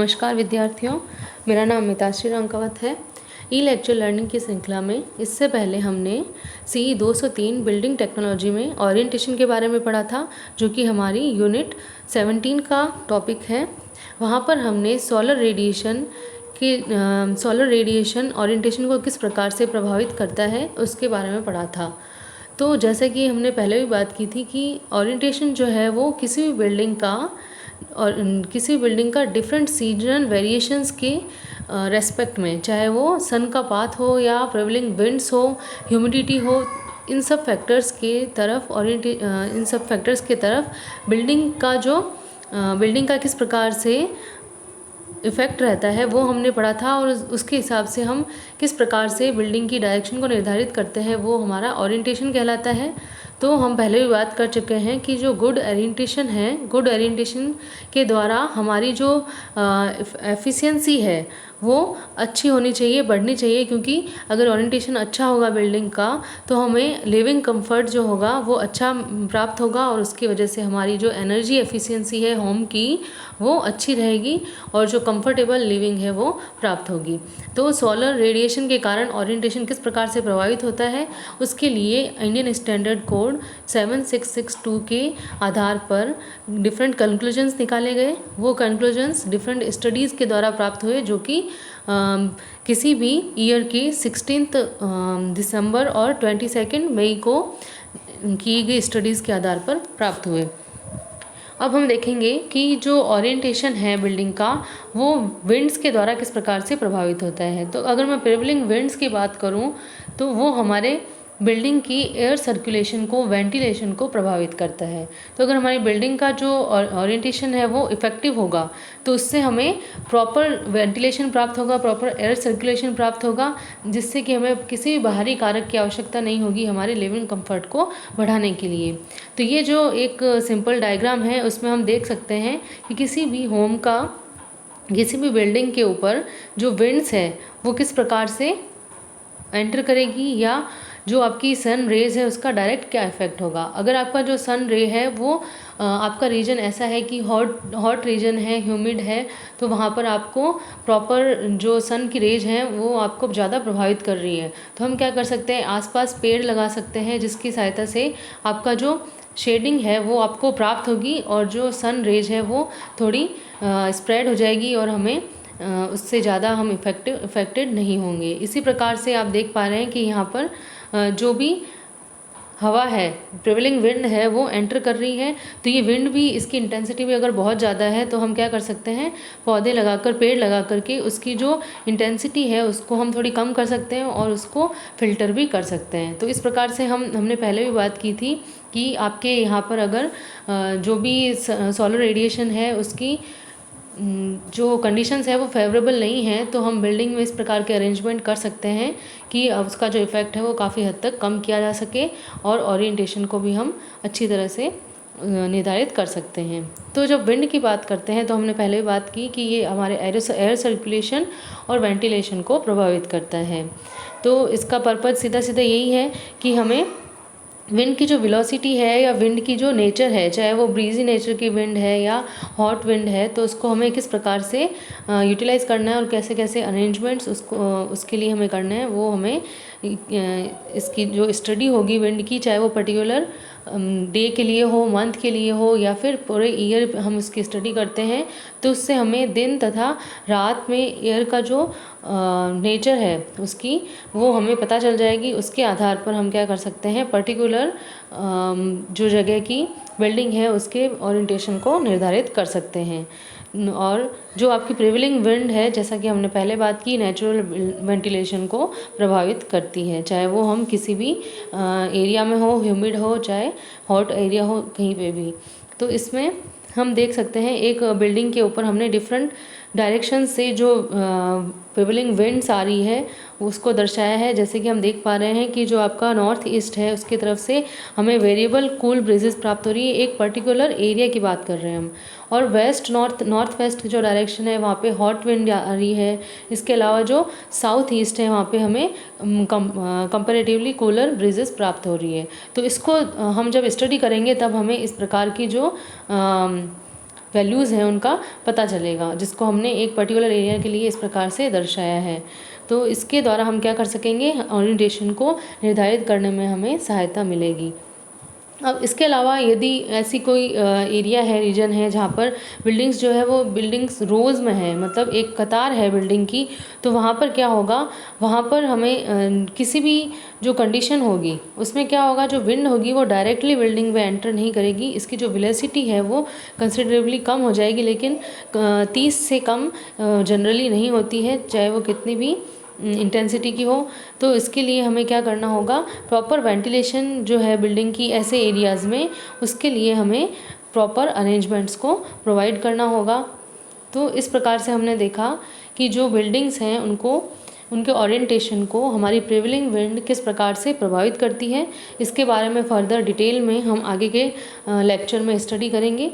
नमस्कार विद्यार्थियों, मेरा नाम मिताश्री रंकावत है। ई लेक्चर लर्निंग की श्रृंखला में इससे पहले हमने CE 203 बिल्डिंग टेक्नोलॉजी में ओरिएंटेशन के बारे में पढ़ा था, जो कि हमारी यूनिट 17 का टॉपिक है। वहाँ पर हमने सोलर रेडिएशन ओरिएंटेशन को किस प्रकार से प्रभावित करता है उसके बारे में पढ़ा था। तो जैसे कि हमने पहले भी बात की थी कि ओरिएंटेशन जो है वो किसी भी बिल्डिंग का डिफरेंट सीजनल वेरिएशंस के रेस्पेक्ट में, चाहे वो सन का पाथ हो या प्रेवलिंग विंड्स हो, ह्यूमिडिटी हो, इन सब फैक्टर्स के तरफ बिल्डिंग का किस प्रकार से इफ़ेक्ट रहता है वो हमने पढ़ा था। और उसके हिसाब से हम किस प्रकार से बिल्डिंग की डायरेक्शन को निर्धारित करते हैं वो हमारा ओरिएंटेशन कहलाता है। तो हम पहले भी बात कर चुके हैं कि जो गुड ओरिएंटेशन के द्वारा हमारी जो एफिशिएंसी है वो अच्छी होनी चाहिए, बढ़नी चाहिए, क्योंकि अगर ओरिएंटेशन अच्छा होगा बिल्डिंग का तो हमें लिविंग कंफर्ट जो होगा वो अच्छा प्राप्त होगा और उसकी वजह से हमारी जो एनर्जी एफिशिएंसी है होम की वो अच्छी रहेगी और जो कंफर्टेबल लिविंग है वो प्राप्त होगी। तो सोलर रेडिएशन के कारण ओरिएंटेशन किस प्रकार से प्रभावित होता है उसके लिए इंडियन स्टैंडर्ड कोड 7662 के आधार पर डिफरेंट कंक्लूजन्स निकाले गए। वो कंक्लूजन्स डिफरेंट स्टडीज़ के द्वारा प्राप्त हुए, जो कि किसी भी ईयर की 16 दिसंबर और 22 मई को की गई स्टडीज़ के आधार पर प्राप्त हुए। अब हम देखेंगे कि जो ओरिएंटेशन है बिल्डिंग का वो विंड्स के द्वारा किस प्रकार से प्रभावित होता है। तो अगर मैं प्रेवलिंग विंड्स की बात करूं तो वो हमारे बिल्डिंग की एयर सर्कुलेशन को, वेंटिलेशन को प्रभावित करता है। तो अगर हमारी बिल्डिंग का जो ओरिएंटेशन है वो इफ़ेक्टिव होगा तो उससे हमें प्रॉपर वेंटिलेशन प्राप्त होगा, प्रॉपर एयर सर्कुलेशन प्राप्त होगा, जिससे कि हमें किसी भी बाहरी कारक की आवश्यकता नहीं होगी हमारे लिविंग कंफर्ट को बढ़ाने के लिए। तो ये जो एक सिंपल डायग्राम है उसमें हम देख सकते हैं कि किसी भी बिल्डिंग के ऊपर जो विंड्स है वो किस प्रकार से एंटर करेगी या जो आपकी सन रेज़ है उसका डायरेक्ट क्या इफ़ेक्ट होगा। अगर आपका जो सन रे है वो आपका रीजन ऐसा है कि हॉट रीजन है, ह्यूमिड है, तो वहाँ पर आपको प्रॉपर जो सन की रेज हैं वो आपको ज़्यादा प्रभावित कर रही है। तो हम क्या कर सकते हैं, आसपास पेड़ लगा सकते हैं जिसकी सहायता से आपका जो शेडिंग है वो आपको प्राप्त होगी और जो सन रेज है वो थोड़ी स्प्रेड हो जाएगी और हमें उससे ज़्यादा हम इफ़ेक्टेड नहीं होंगे। इसी प्रकार से आप देख पा रहे हैं कि यहाँ पर जो भी हवा है, प्रेवलिंग विंड है, वो एंटर कर रही है। तो ये विंड भी, इसकी इंटेंसिटी भी अगर बहुत ज़्यादा है तो हम क्या कर सकते हैं, पौधे लगाकर, पेड़ लगा करके उसकी जो इंटेंसिटी है उसको हम थोड़ी कम कर सकते हैं और उसको फिल्टर भी कर सकते हैं। तो इस प्रकार से हमने पहले भी बात की थी कि आपके यहाँ पर अगर जो भी सोलर रेडिएशन है उसकी जो कंडीशंस है वो फेवरेबल नहीं है तो हम बिल्डिंग में इस प्रकार के अरेंजमेंट कर सकते हैं कि उसका जो इफ़ेक्ट है वो काफ़ी हद तक कम किया जा सके और ओरिएंटेशन को भी हम अच्छी तरह से निर्धारित कर सकते हैं। तो जब विंड की बात करते हैं तो हमने पहले भी बात की कि ये हमारे एयर सर्कुलेशन और वेंटिलेशन को प्रभावित करता है। तो इसका पर्पज़ सीधा सीधा यही है कि हमें विंड की जो वेलोसिटी है या विंड की जो नेचर है, चाहे वो ब्रीजी नेचर की विंड है या हॉट विंड है, तो उसको हमें किस प्रकार से यूटिलाइज़ करना है और कैसे कैसे अरेंजमेंट्स उसके लिए हमें करना है, वो हमें इसकी जो स्टडी होगी विंड की, चाहे वो पर्टिकुलर डे के लिए हो, मंथ के लिए हो या फिर पूरे ईयर हम उसकी स्टडी करते हैं, तो उससे हमें दिन तथा रात में एयर का जो नेचर है उसकी वो हमें पता चल जाएगी। उसके आधार पर हम क्या कर सकते हैं, पर्टिकुलर जो जगह की बिल्डिंग है उसके ओरिएंटेशन को निर्धारित कर सकते हैं। और जो आपकी प्रेवलिंग विंड है, जैसा कि हमने पहले बात की, नेचुरल वेंटिलेशन को प्रभावित करती है, चाहे वो हम किसी भी एरिया में हो, ह्यूमिड हो, चाहे हॉट एरिया हो, कहीं पे भी। तो इसमें हम देख सकते हैं एक बिल्डिंग के ऊपर हमने डिफरेंट डायरेक्शन से जो प्रेवलिंग विंड्स आ रही है उसको दर्शाया है। जैसे कि हम देख पा रहे हैं कि जो आपका नॉर्थ ईस्ट है उसकी तरफ से हमें वेरिएबल कूल ब्रीजेस प्राप्त हो रही है, एक पर्टिकुलर एरिया की बात कर रहे हैं हम। और नॉर्थ वेस्ट जो डायरेक्शन है वहाँ पे हॉट विंड आ रही है। इसके अलावा जो साउथ ईस्ट है वहाँ पे हमें कंपैरेटिवली कूलर ब्रीजेस प्राप्त हो रही है। तो इसको हम जब स्टडी करेंगे तब हमें इस प्रकार की जो वैल्यूज़ हैं उनका पता चलेगा, जिसको हमने एक पर्टिकुलर एरिया के लिए इस प्रकार से दर्शाया है। तो इसके द्वारा हम क्या कर सकेंगे, ओरिएंटेशन को निर्धारित करने में हमें सहायता मिलेगी। अब इसके अलावा यदि ऐसी कोई एरिया है, रीजन है जहाँ पर बिल्डिंग्स जो है वो बिल्डिंग्स रोज़ में है, मतलब एक कतार है बिल्डिंग की, तो वहाँ पर क्या होगा, वहाँ पर हमें किसी भी जो कंडीशन होगी उसमें क्या होगा, जो विंड होगी वो डायरेक्टली बिल्डिंग में एंटर नहीं करेगी, इसकी जो वेलोसिटी है वो कंसिडरेबली कम हो जाएगी, लेकिन 30 से कम जनरली नहीं होती है, चाहे वो कितनी भी इंटेंसिटी की हो। तो इसके लिए हमें क्या करना होगा, प्रॉपर वेंटिलेशन जो है बिल्डिंग की ऐसे एरियाज़ में, उसके लिए हमें प्रॉपर अरेंजमेंट्स को प्रोवाइड करना होगा। तो इस प्रकार से हमने देखा कि जो बिल्डिंग्स हैं उनको, उनके ओरिएंटेशन को हमारी प्रिवेलिंग विंड किस प्रकार से प्रभावित करती है। इसके बारे में फर्दर डिटेल में हम आगे के लेक्चर में स्टडी करेंगे।